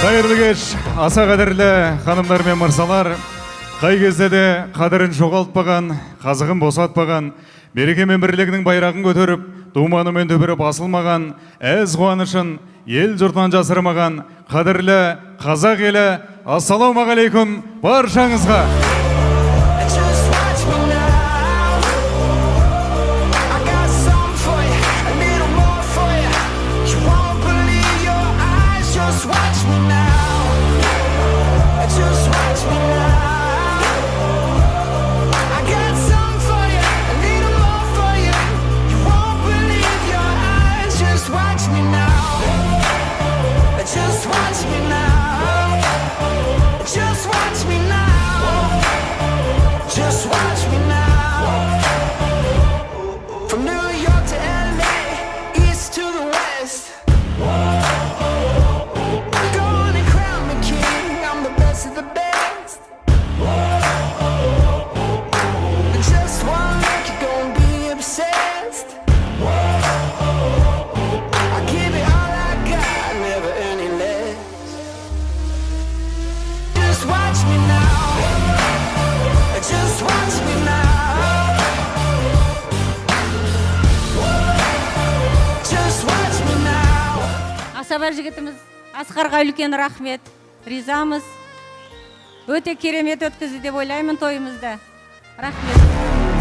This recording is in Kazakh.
Қайырлы кеш, аса қадірлі ханымдар мен мырзалар. Қай кезде де қадірін жоғалтпаған, қазығын босатпаған, береке мен бірлігінің байрағын көтеріп, думаны мен төбірі басылмаған, әз қуанышын ел жұртынан жасырмаған, қадірлі қазақ елі, ассалаумағалейкум баршаңызға. Асаба жігітіміз Аскарға үлкен рахмет, ризамыз. Өте керемет өткізді деп ойлаймын тойымызда. Рахмет.